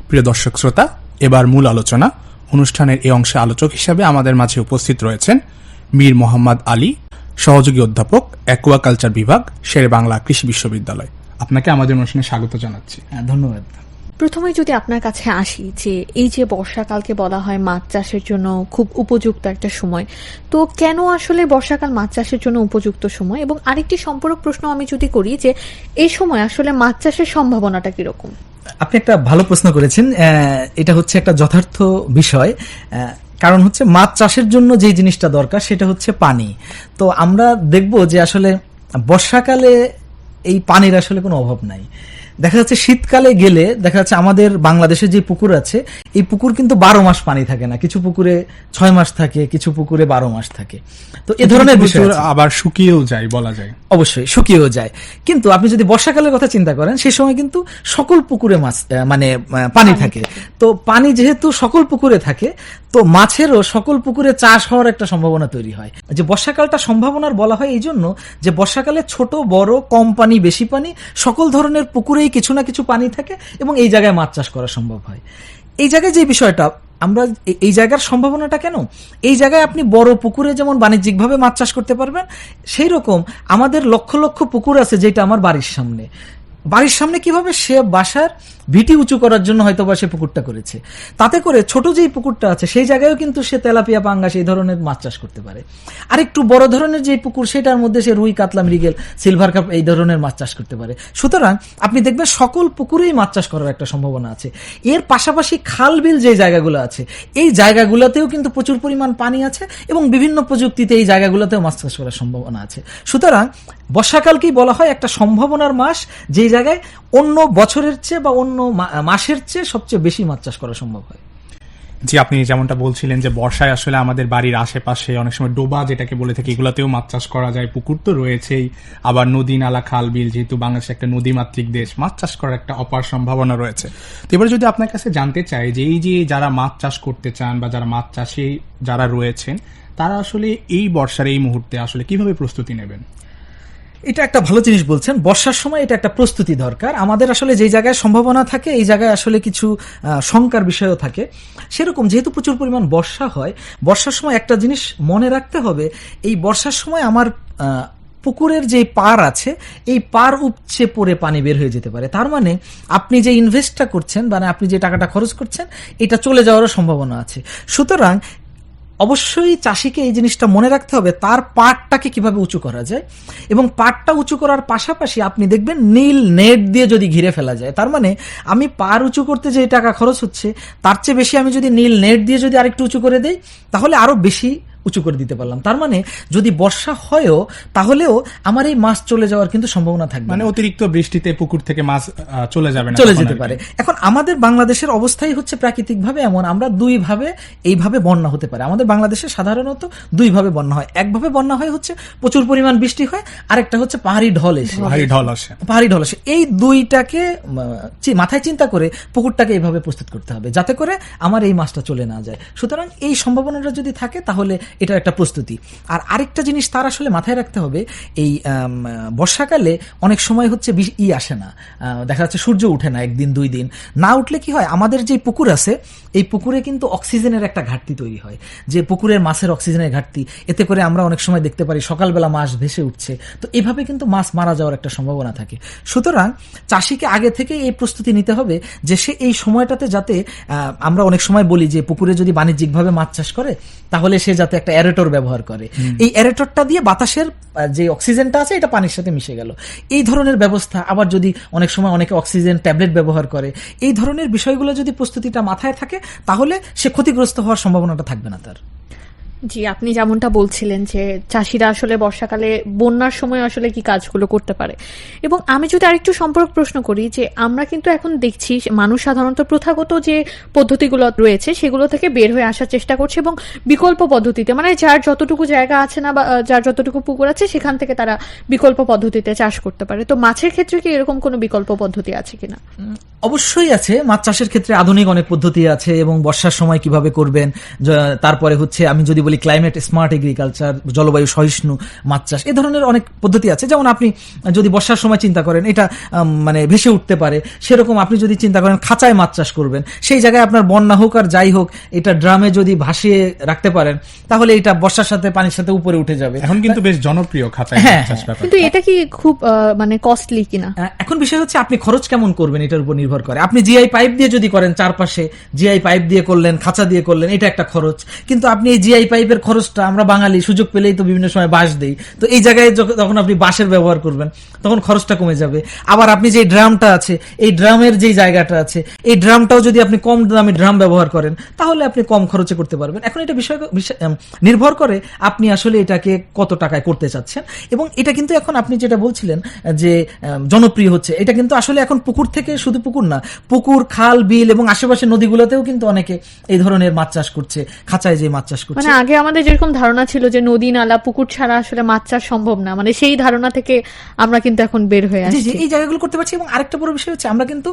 প্রিয় দর্শক শ্রোতা, এবার মূল আলোচনা অনুষ্ঠানের এই অংশে আলোচক হিসাবে আমাদের মাঝে উপস্থিত রয়েছেন মীর মোহাম্মদ আলী, সহযোগী অধ্যাপক, অ্যাকুয়াকালচার বিভাগ, শেরেবাংলা কৃষি বিশ্ববিদ্যালয়। আপনাকে আমাদের অনুষ্ঠানে স্বাগত জানাচ্ছি। ধন্যবাদ। প্রথমে যদি আপনার কাছে আসি, যে এই যে বর্ষাকালকে বলা হয় মাছ চাষের জন্য খুব উপযুক্ত একটা সময়, তো কেন আসলে বর্ষাকাল মাছ চাষের জন্য উপযুক্ত সময়? এবং আরেকটি সম্পূরক প্রশ্ন আমি যদি করি, যে এই সময় আসলে মাছ চাষের সম্ভাবনাটা কিরকম? আপনি একটা ভালো প্রশ্ন করেছেন। এটা হচ্ছে একটা যথার্থ বিষয়। কারণ হচ্ছে মাছ চাষের জন্য যে জিনিসটা দরকার সেটা হচ্ছে পানি। তো আমরা দেখব যে আসলে বর্ষাকালে এই পানির আসলে কোনো অভাব নাই। দেখা যাচ্ছে শীতকালে গেলে দেখা যাচ্ছে আমাদের বাংলাদেশে যে পুকুর আছে, এই পুকুর কিন্তু 12 মাস পানি থাকে না। কিছু পুকুরে 6 মাস থাকে, কিছু পুকুরে 12 মাস থাকে। তো এ ধরনের বিষয় আবার শুকিয়েও যায়, বলা যায়। অবশ্যই শুকিয়েও যায়। কিন্তু আপনি যদি বর্ষাকালের কথা চিন্তা করেন, সেই সময় কিন্তু সকল পুকুরে মাছ পানি থাকে। তো পানি যেহেতু সকল পুকুরে থাকে, তো মাছেরও সকল পুকুরে চাষ হওয়ার একটা সম্ভাবনা তৈরি হয়। যে বর্ষাকালটা সম্ভাবনার বলা হয় এই জন্য যে বর্ষাকালে ছোট বড়, কম পানি বেশি পানি, সকল ধরনের পুকুরেই কিছু না কিছু পানি থাকে এবং এই জায়গায় মাছ চাষ করা সম্ভব হয়। এই জায়গায় যে বিষয়টা, আমরা এই জায়গার সম্ভাবনাটা কেন, এই জায়গায় আপনি বড় পুকুরে যেমন বাণিজ্যিকভাবে মাছ চাষ করতে পারবেন, সেই রকম আমাদের লক্ষ লক্ষ পুকুর আছে যেটা আমার বাড়ির সামনে কিভাবে সে বাসার ভিটি উঁচু করার জন্য হয়তো বা সে পুকুরটা করেছে, তাতে করে ছোট যেই পুকুরটা আছে সেই জায়গায়ও কিন্তু সে তেলাপিয়া, পাঙ্গাস এই ধরনের মাছ চাষ করতে পারে। আর একটু বড় ধরনের যে পুকুর, সেটার মধ্যে সে রুই, কাতলা, মৃগেল, সিলভার কাপ এই ধরনের মাছ চাষ করতে পারে। সুতরাং আপনি দেখবেন সকল পুকুরেই মাছ চাষ করার একটা সম্ভাবনা আছে। এর পাশাপাশি খাল বিল যে জায়গাগুলো আছে, এই জায়গাগুলোতেও কিন্তু প্রচুর পরিমাণ পানি আছে এবং বিভিন্ন প্রযুক্তিতে এই জায়গাগুলোতেও মাছ চাষ করার সম্ভাবনা আছে। সুতরাং বর্ষাকালকেই বলা হয় একটা সম্ভাবনার মাস, যে জায়গায় অন্য বছরের চেয়ে বা অন্য মাসের চেয়ে সবচেয়ে বেশি মাছ চাষ করা সম্ভব হয়। জি, আপনি যেমনটা বলছিলেন যে বর্ষায় আসলে আমাদের বাড়ির আশেপাশে অনেক সময় ডোবা যেটাকে বলে থাকি, এগুলোতেও মাছ চাষ করা যায়। পুকুর তো রয়েছেই, আবার নদী, নালা, খাল, বিল, যেহেতু বাংলাদেশ একটা নদীমাতৃক দেশ, মাছ চাষ করার একটা অপার সম্ভাবনা রয়েছে। তো এবার যদি আপনার কাছে জানতে চাই যে এই যে যারা মাছ চাষ করতে চান বা যারা মাছ চাষে যারা রয়েছেন, তারা আসলে এই বর্ষার এই মুহূর্তে আসলে কিভাবে প্রস্তুতি নেবেন? এটা একটা ভালো জিনিস বলছেন। বর্ষার সময় এটা একটা প্রস্তুতি দরকার। আমাদের আসলে যে জায়গায় সম্ভাবনা থাকে, এই জায়গায় আসলে কিছু শঙ্কার বিষয়ও থাকে। সেরকম যেহেতু প্রচুর পরিমাণ বর্ষা হয়, বর্ষার সময় একটা জিনিস মনে রাখতে হবে, এই বর্ষার সময় আমার পুকুরের যে পার আছে, এই পার উপচে পড়ে পানি বের হয়ে যেতে পারে। তার মানে আপনি যে ইনভেস্টটা করছেন, মানে আপনি যে টাকাটা খরচ করছেন, এটা চলে যাওয়ারও সম্ভাবনা আছে। সুতরাং অবশ্যই চাষিকে এই জিনিসটা মনে রাখতে হবে, তার পাটটাকে কিভাবে উঁচু করা যায়। এবং পাটটা উঁচু করার পাশাপাশি আপনি দেখবেন নীল নেট দিয়ে যদি ঘিরে ফেলা যায়, তার মানে আমি পার উঁচু করতে যে টাকা খরচ হচ্ছে, তার চেয়ে বেশি আমি যদি নীল নেট দিয়ে যদি আরেকটু উঁচু করে দেই, তাহলে আরো বেশি উঁচু করে দিতে পারলাম। তার মানে যদি বর্ষা হয়ও, তাহলেও আমার এই মাছ চলে যাওয়ার কিন্তু সম্ভাবনা থাকবে, মানে অতিরিক্ত বৃষ্টিতে পুকুর থেকে মাছ চলে যাবে না, চলে যেতে পারে। এখন আমাদের বাংলাদেশের অবস্থাই হচ্ছে প্রাকৃতিকভাবে এমন, আমরা দুইভাবে এইভাবে বন্যা হতে পারে। আমাদের বাংলাদেশে সাধারণত দুইভাবে বন্যা হয়। একভাবে বন্যা হয় হচ্ছে প্রচুর পরিমাণ বৃষ্টি হয়, আরেকটা হচ্ছে পাহাড়ি ঢল আসে। এই দুইটাকে মাথায় চিন্তা করে পুকুরটাকে এইভাবে প্রস্তুত করতে হবে, যাতে করে আমার এই মাছটা চলে না যায়। সুতরাং এই সম্ভাবনাটা যদি থাকে, তাহলে এটা একটা প্রস্তুতি। আর আরেকটা জিনিস তার আসলে মাথায় রাখতে হবে, এই বর্ষাকালে অনেক সময় হচ্ছে আসে না, দেখা যাচ্ছে সূর্য উঠে না, একদিন দুই দিন না উঠলে কি হয়, আমাদের যে পুকুর আছে, এই পুকুরে কিন্তু অক্সিজেনের একটা ঘাটতি তৈরি হয়, যে পুকুরের মাছের অক্সিজেনের ঘাটতি। এতে করে আমরা অনেক সময় দেখতে পারি সকালবেলা মাছ ভেসে উঠছে, তো এভাবে কিন্তু মাছ মারা যাওয়ার একটা সম্ভাবনা থাকে। সুতরাং চাষিকে আগে থেকে এই প্রস্তুতি নিতে হবে যে সে এই সময়টাতে যাতে, আমরা অনেক সময় বলি যে পুকুরে যদি বাণিজ্যিকভাবে মাছ চাষ করে, তাহলে সে যাতে একটা অ্যারেটর ব্যবহার করে। এই অ্যারেটরটা দিয়ে বাতাসের যে অক্সিজেনটা আছে, এটা পানির সাথে মিশে গেল, এই ধরনের ব্যবস্থা। আবার যদি অনেক সময় অনেকে অক্সিজেন ট্যাবলেট ব্যবহার করে, এই ধরনের বিষয়গুলো যদি প্রস্তুতিটা মাথায় থাকে, তাহলে সে ক্ষতিগ্রস্ত হওয়ার সম্ভাবনাটা থাকবে না তার। জি, আপনি যেমনটা বলছিলেন যে চাষিরা আসলে বর্ষাকালে বন্যার সময় আসলে কি কাজগুলো করতে পারে। এবং আমি যদি আরেকটু সম্পর্ক প্রশ্ন করি, যে আমরা কিন্তু এখন দেখছি মানুষ সাধারণত প্রথাগত যে পদ্ধতিগুলো রয়েছে সেগুলো থেকে বের হয়ে আসার চেষ্টা করছে এবং বিকল্প পদ্ধতিতে, মানে যার যতটুকু জায়গা আছে না বা যার যতটুকু পুকুর আছে, সেখান থেকে তারা বিকল্প পদ্ধতিতে চাষ করতে পারে। তো মাছের ক্ষেত্রে কি এরকম কোনো বিকল্প পদ্ধতি আছে কিনা? অবশ্যই আছে। মাছ চাষের ক্ষেত্রে আধুনিক অনেক পদ্ধতি আছে, এবং বর্ষার সময় কিভাবে করবেন, তারপরে হচ্ছে আমি যদি বলি ক্লাইমেট স্মার্ট এগ্রিকালচার, জলবায়ু সহিষ্ণু মাছ চাষ, এ ধরনের অনেক পদ্ধতি আছে। যেমন আপনি যদি বর্ষার সময় চিন্তা করেন এটা মানে ভেসে উঠতে পারে, সেরকম আপনি যদি চিন্তা করেন খাঁচায় মাছ চাষ করবেন, সেই জায়গায় আপনার বন্যা হোক আর যাই হোক এটা ড্রামে যদি ভাসিয়ে রাখতে পারেন তাহলে এটা বর্ষার সাথে পানির সাথে উপরে উঠে যাবে। এখন কিন্তু বেশ জনপ্রিয় খাতায় হ্যাঁ, মাছ চাষ ব্যাপার। কিন্তু এটা কি খুব মানে কস্টলি কিনা? এখন বিষয় হচ্ছে আপনি খরচ কেমন করবেন এটার উপর নির্ভর করে। আপনি জিআই পাইপ দিয়ে যদি করেন, চারপাশে জিআই পাইপ দিয়ে করলেন, খাঁচা দিয়ে করলেন, এটা একটা খরচ। কিন্তু আপনি এই জিআই পাইপের খরচটা আমরা বাঙালি সুযোগ পেলেই তো বিভিন্ন সময় বাঁশ দেই, তো এই জায়গায় যখন আপনি বাঁশের ব্যবহার করবেন তখন খরচটা কমে যাবে। আবার আপনি যে ড্রামটা আছে, এই ড্রামের যে জায়গাটা আছে, এই ড্রামটাও যদি আপনি কম দামি ড্রাম ব্যবহার করেন তাহলে আপনি কম খরচে করতে পারবেন। এখন এটা বিষয় নির্ভর করে আপনি আসলে এটাকে কত টাকায় করতে চাচ্ছেন। এবং এটা কিন্তু এখন আপনি যেটা বলছিলেন যে জনপ্রিয় হচ্ছে, এটা কিন্তু আসলে এখন পুকুর থেকে, শুধু পুকুর না, পুকুর, খাল, বিল এবং আশেপাশে নদীগুলোতেও কিন্তু অনেকে এই ধরনের মাছ চাষ করছে, খাঁচায় যে মাছ চাষ করছে। মানে আগে আমাদের যেরকম ধারণা ছিল যে নদী নালা পুকুর ছাড়া আসলে মাছ চাষ সম্ভব না, মানে সেই ধারণা থেকে আমরা কিন্তু এখন বের হয়ে জি, আসছি। এই জায়গাগুলো করতে পারছি। এবং আরেকটা বড় বিষয় হচ্ছে আমরা কিন্তু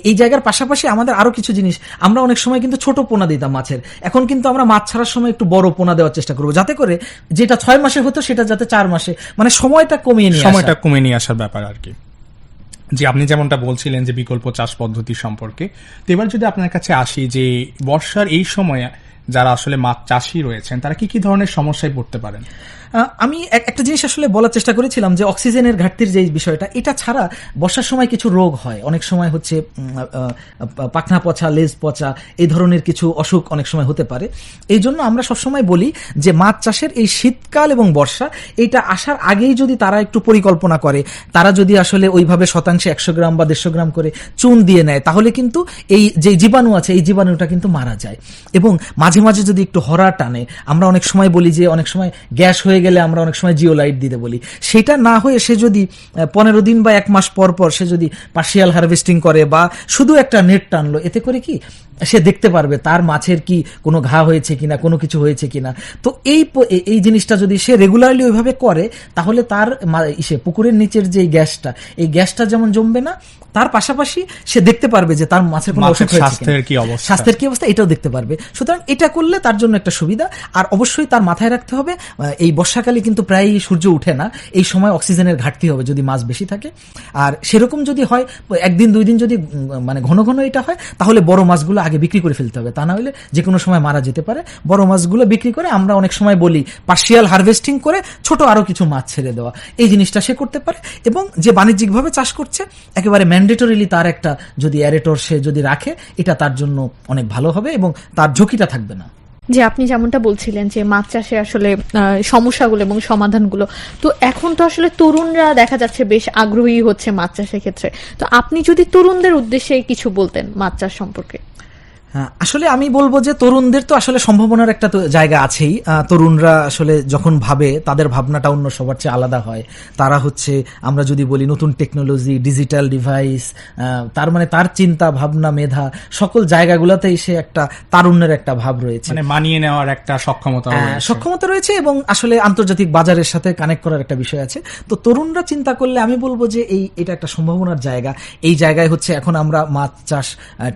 এই জায়গার পাশাপাশি আমাদের আরো কিছু জিনিস, আমরা অনেক সময় কিন্তু ছোট পোনা দিতাম মাছের, এখন কিন্তু আমরা মাছ ছাড়ার সময় একটু বড় পোনা দেওয়ার চেষ্টা করবো, যাতে করে যেটা 6 মাসে হতো সেটা যাতে 4 মাসে, মানে সময়টা কমিয়ে নিয়ে সময়টা কমে নিয়ে আসার ব্যাপার আর কি। যে আপনি যেমনটা বলছিলেন যে বিকল্প চাষ পদ্ধতি সম্পর্কে, তো এবার যদি আপনার কাছে আসি যে বর্ষার এই সময়ে যারা আসলে মাছ চাষী রয়েছেন তারা কি কি ধরনের সমস্যায় পড়তে পারেন? আমি একটা জিনিস আসলে বলার চেষ্টা করেছিলাম যে অক্সিজেনের ঘাটতির যে বিষয়টা, এটা ছাড়া বর্ষার সময় কিছু রোগ হয়, অনেক সময় হচ্ছে পাখনা পচা, লেজ পচা, এই ধরনের কিছু অসুখ অনেক সময় হতে পারে। এই জন্য আমরা সবসময় বলি যে মাছ চাষের এই শীতকাল এবং বর্ষা এইটা আসার আগেই যদি তারা একটু পরিকল্পনা করে, তারা যদি আসলে ওইভাবে শতাংশে 100 গ্রাম বা 150 গ্রাম করে চুন দিয়ে নেয়, তাহলে কিন্তু এই যে জীবাণু আছে এই জীবাণুটা কিন্তু মারা যায়। এবং মাঝে মাঝে যদি একটু হরা টানে, আমরা অনেক সময় বলি যে অনেক সময় গ্যাস হয়ে গেলে আমরা অনেক সময় জিওলাইট দিতে বলি, সেটা না হয়ে সে যদি 15 দিন বা 1 মাস পর পর সে যদি পার্শিয়াল হারভেস্টিং করে বা শুধু একটা নেট টানলো, এতে করে কি সে দেখতে পারবে তার মাছের কি কোনো ঘা হয়েছে কিনা, কোনো কিছু হয়েছে কিনা। তো এই জিনিসটা যদি সে রেগুলারলি ওইভাবে করে তাহলে তার পুকুরের নিচের যে গ্যাসটা, এই গ্যাসটা যেমন জমবে না, তার পাশাপাশি সে দেখতে পারবে যে তার মাছের কোনো অসুখ হয়েছে, স্বাস্থ্যের কি অবস্থা এটাও দেখতে পারবে। সুতরাং এটা করলে তার জন্য একটা সুবিধা। আর অবশ্যই তার মাথায় রাখতে হবে এই বর্ষাকালে কিন্তু প্রায় সূর্য উঠে না, এই সময় অক্সিজেনের ঘাটতি হবে যদি মাছ বেশি থাকে। আর সেরকম যদি হয় 1 দিন 2 দিন যদি মানে ঘন ঘন এটা হয়, তাহলে বড় মাছগুলো আগে বিক্রি করে ফেলতে হবে, তা না হলে যে কোনো সময় মারা যেতে পারে। বড় মাছগুলো বিক্রি করে আমরা অনেক সময় বলি পার্শিয়াল হারভেস্টিং করে ছোট আরো কিছু মাছ ছেড়ে দেওয়া, এই জিনিসটা সে করতে পারে। এবং যে বাণিজ্যিকভাবে চাষ করছে একেবারে ম্যান্ডেটরিলি তার একটা যদি অ্যারেটর সে যদি রাখে, এটা তার জন্য অনেক ভালো হবে এবং তার ঝুঁকিটা থাকবে না। যে আপনি যেমনটা বলছিলেন যে মাছ চাষে আসলে সমস্যাগুলো এবং সমাধানগুলো, তো এখন তো আসলে তরুণরা দেখা যাচ্ছে বেশ আগ্রহী হচ্ছে মাছ চাষের ক্ষেত্রে, তো আপনি যদি তরুণদের উদ্দেশ্যে কিছু বলতেন মাছ চাষ সম্পর্কে। আসলে আমি বলবো যে তরুণদের তো আসলে সম্ভাবনার একটা তো জায়গা আছেই। তরুণরা আসলে যখন ভাবে তাদের ভাবনাটা অন্য সবার চেয়ে আলাদা হয়। তারা হচ্ছে আমরা যদি বলি নতুন টেকনোলজি, ডিজিটাল ডিভাইস, তার মানে তার চিন্তা ভাবনা মেধা সকল জায়গাগুলোতেই সে একটা তারুণ্যের একটা ভাব রয়েছে, মানে মানিয়ে নেওয়ার একটা সক্ষমতা রয়েছে এবং আসলে আন্তর্জাতিক বাজারের সাথে কানেক্ট করার একটা বিষয় আছে। তো তরুণরা চিন্তা করলে আমি বলবো যে এটা একটা সম্ভাবনার জায়গা। এই জায়গায় হচ্ছে এখন আমরা মাছ চাষ,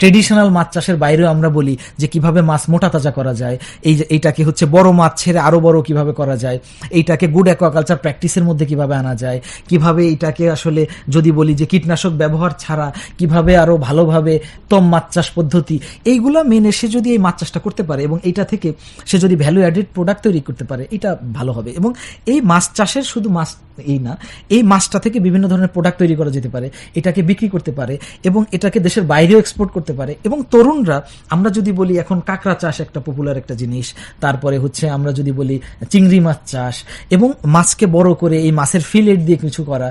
ট্রেডিশনাল মাছ চাষের বাইরে আমরা বলি যে কিভাবে মাছ মোটা তাজা করা যায়, এইটাকে হচ্ছে বড় মাছ ছেড়ে আরো বড় কিভাবে করা যায়, এইটাকে গুড অ্যাকোয়াকালচার প্র্যাকটিসের মধ্যে কিভাবে আনা যায়, কিভাবে এইটাকে আসলে যদি বলি যে কীটনাশক ব্যবহার ছাড়া কিভাবে আরো ভালোভাবে উত্তম মাছ চাষ পদ্ধতি, এইগুলা মেনে সে যদি এই মাছ চাষটা করতে পারে এবং এইটা থেকে সে যদি ভ্যালু অ্যাডেড প্রোডাক্ট তৈরি করতে পারে, এটা ভালো হবে। এবং এই মাছ চাষের শুধু মাছ এই না, এই মাছটা থেকে বিভিন্ন ধরনের প্রোডাক্ট তৈরি করা যেতে পারে, এটাকে বিক্রি করতে পারে এবং এটাকে দেশের বাইরেও এক্সপোর্ট করতে পারে। এবং তরুণরা আমরা যদি বলি এখন কাঁকড়া চাষ একটা পপুলার একটা জিনিস, তারপরে হচ্ছে আমরা যদি বলি চিংড়ি মাছ চাষ এবং মাছকে বড় করে এই মাছের ফিলেট দিয়ে কিছু করা,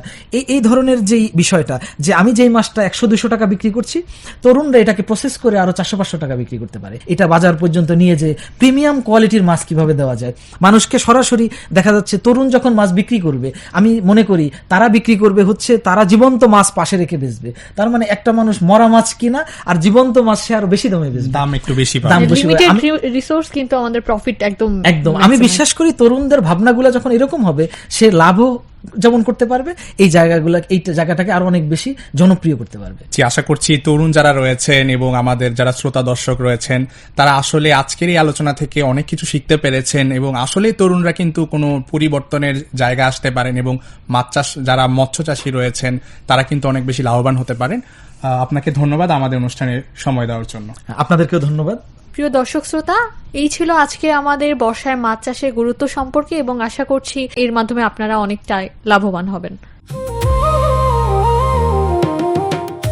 এই ধরনের যেই বিষয়টা যে আমি যেই মাছটা 100-200 টাকা বিক্রি করছি, তরুণরা এটাকে প্রসেস করে আরো 400-500 টাকা বিক্রি করতে পারে। এটা বাজার পর্যন্ত নিয়ে যে প্রিমিয়াম কোয়ালিটির মাছ কিভাবে দেওয়া যায় মানুষকে, সরাসরি দেখা যাচ্ছে তরুণ যখন মাছ বিক্রি করবে, আমি মনে করি তারা বিক্রি করবে হচ্ছে তারা জীবন্ত মাছ পাশে রেখে বেচবে। তার মানে একটা মানুষ মরা মাছ কিনা আর জীবন্ত মাছ সে আরো বেশি দামে বেচবে, দাম একটু বেশি রিসোর্স কিন্তু আমাদের প্রফিট একদম। আমি বিশ্বাস করি তরুণদের ভাবনাগুলো যখন এরকম হবে, সে লাভও যেমন করতে পারবে, এই জায়গাটাকে আরো অনেক বেশি জনপ্রিয় করতে পারবে। জি, আশা করছি তরুণ যারা রয়েছেন এবং আমাদের যারা শ্রোতা দর্শক রয়েছেন তারা আসলে আজকের এই আলোচনা থেকে অনেক কিছু শিখতে পেরেছেন এবং আসলে তরুণরা কিন্তু কোনো পরিবর্তনের জায়গা আসতে পারেন এবং মাছ চাষ যারা মৎস্য চাষী রয়েছেন তারা কিন্তু অনেক বেশি লাভবান হতে পারেন। আপনাকে ধন্যবাদ আমাদের অনুষ্ঠানে সময় দেওয়ার জন্য। আপনাদেরকেও ধন্যবাদ। প্রিয় দর্শক শ্রোতা, এই ছিল আজকে আমাদের বর্ষায় মাছ চাষের গুরুত্ব সম্পর্কে এবং আশা করছি এর মাধ্যমে আপনারা অনেকটাই লাভবান হবেন।